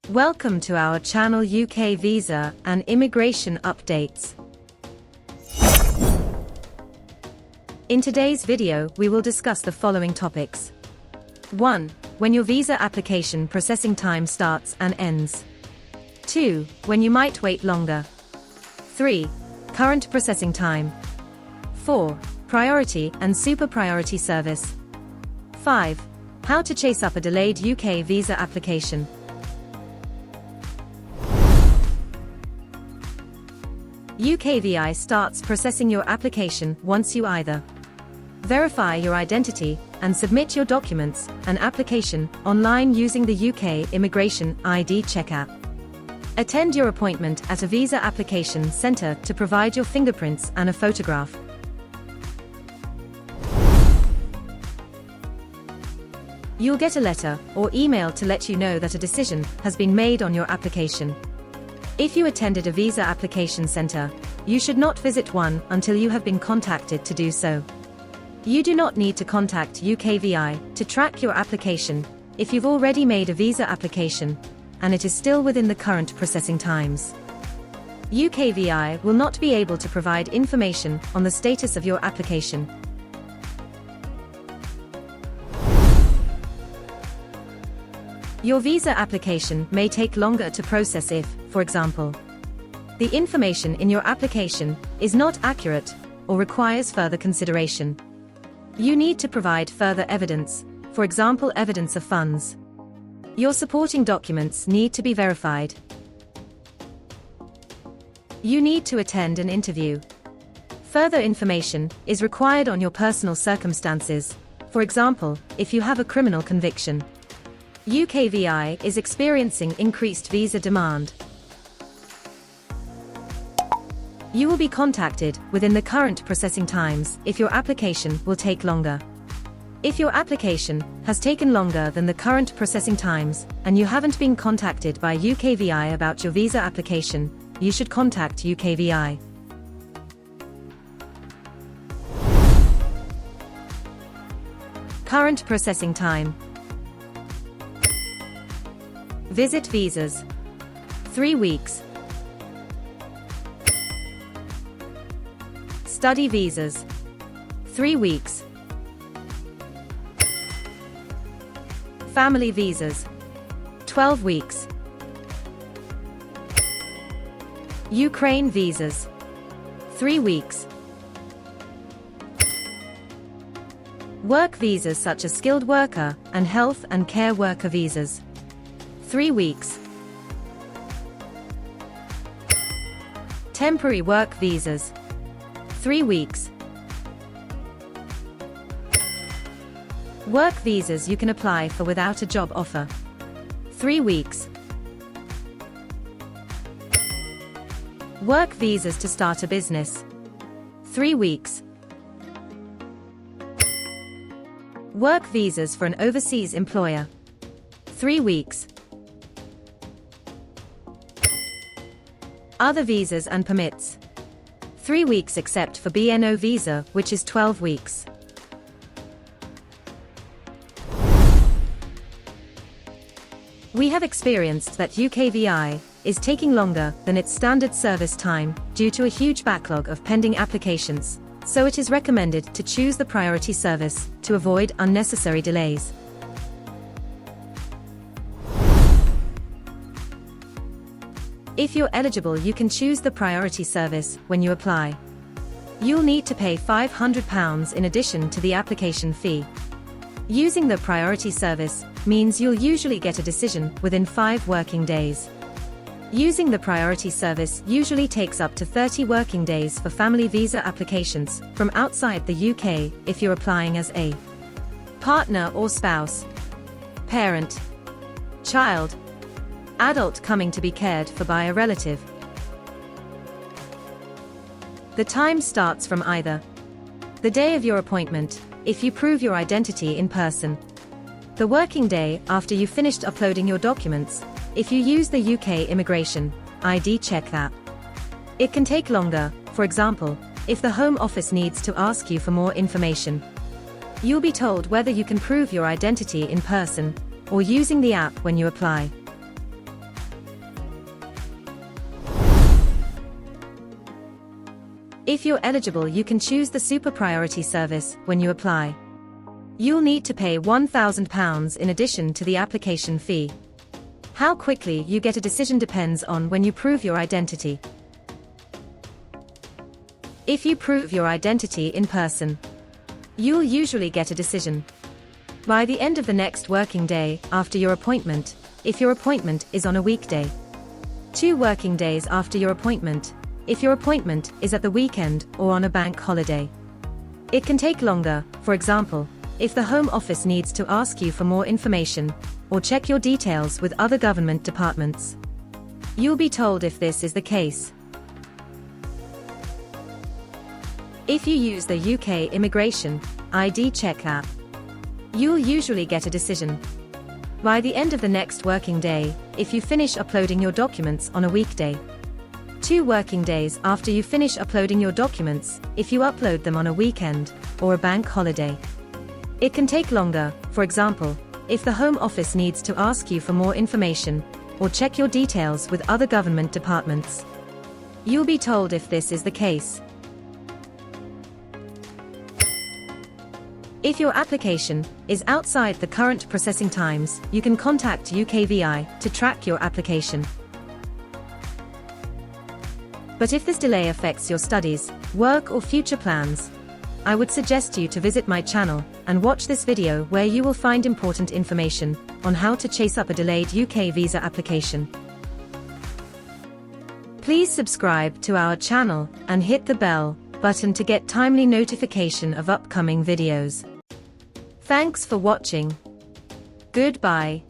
Welcome to our channel UK Visa and Immigration Updates. In today's video, we will discuss the following topics. 1. When your visa application processing time starts and ends. 2. When you might wait longer. 3. Current processing time. 4. Priority and super priority service. 5. How to chase up a delayed UK visa application. UKVI starts processing your application once you either verify your identity and submit your documents and application online using the UK Immigration ID Check app. Attend your appointment at a visa application centre to provide your fingerprints and a photograph. You'll get a letter or email to let you know that a decision has been made on your application. If you attended a visa application center, you should not visit one until you have been contacted to do so. You do not need to contact UKVI to track your application if you've already made a visa application and it is still within the current processing times. UKVI will not be able to provide information on the status of your application. Your visa application may take longer to process if, for example, the information in your application is not accurate or requires further consideration. You need to provide further evidence, for example, evidence of funds. Your supporting documents need to be verified. You need to attend an interview. Further information is required on your personal circumstances, for example, if you have a criminal conviction. UKVI is experiencing increased visa demand. You will be contacted within the current processing times if your application will take longer. If your application has taken longer than the current processing times and you haven't been contacted by UKVI about your visa application, you should contact UKVI. Current processing time. Visit visas. 3 weeks. Study visas. 3 weeks. Family visas. 12 weeks. Ukraine visas. 3 weeks. Work visas such as skilled worker and health and care worker visas. 3 weeks. Temporary work visas. 3 weeks. Work visas you can apply for without a job offer. 3 weeks. Work visas to start a business. 3 weeks. Work visas for an overseas employer. 3 weeks. Other visas and permits. 3 weeks except for BNO visa, which is 12 weeks. We have experienced that UKVI is taking longer than its standard service time due to a huge backlog of pending applications, so it is recommended to choose the priority service to avoid unnecessary delays. If you're eligible, you can choose the priority service when you apply. You'll need to pay £500 in addition to the application fee. Using the priority service means you'll usually get a decision within 5 working days. Using the priority service usually takes up to 30 working days for family visa applications from outside the UK if you're applying as a partner or spouse, parent, child, adult coming to be cared for by a relative. The time starts from either the day of your appointment, if you prove your identity in person, the working day after you finished uploading your documents, if you use the UK Immigration ID Check app. It can take longer, for example, if the Home Office needs to ask you for more information. You'll be told whether you can prove your identity in person or using the app when you apply. If you're eligible, you can choose the Super Priority service when you apply. You'll need to pay £1,000 in addition to the application fee. How quickly you get a decision depends on when you prove your identity. If you prove your identity in person, you'll usually get a decision by the end of the next working day after your appointment, if your appointment is on a weekday. 2 working days after your appointment, if your appointment is at the weekend or on a bank holiday. It can take longer, for example, if the Home Office needs to ask you for more information or check your details with other government departments. You'll be told if this is the case. If you use the UK Immigration ID Check app, you'll usually get a decision by the end of the next working day if you finish uploading your documents on a weekday. 2 working days after you finish uploading your documents if you upload them on a weekend or a bank holiday. It can take longer, for example, if the Home Office needs to ask you for more information or check your details with other government departments. You'll be told if this is the case. If your application is outside the current processing times, you can contact UKVI to track your application. But if this delay affects your studies, work or future plans, I would suggest you to visit my channel and watch this video where you will find important information on how to chase up a delayed UK visa application. Please subscribe to our channel and hit the bell button to get timely notification of upcoming videos. Thanks for watching. Goodbye.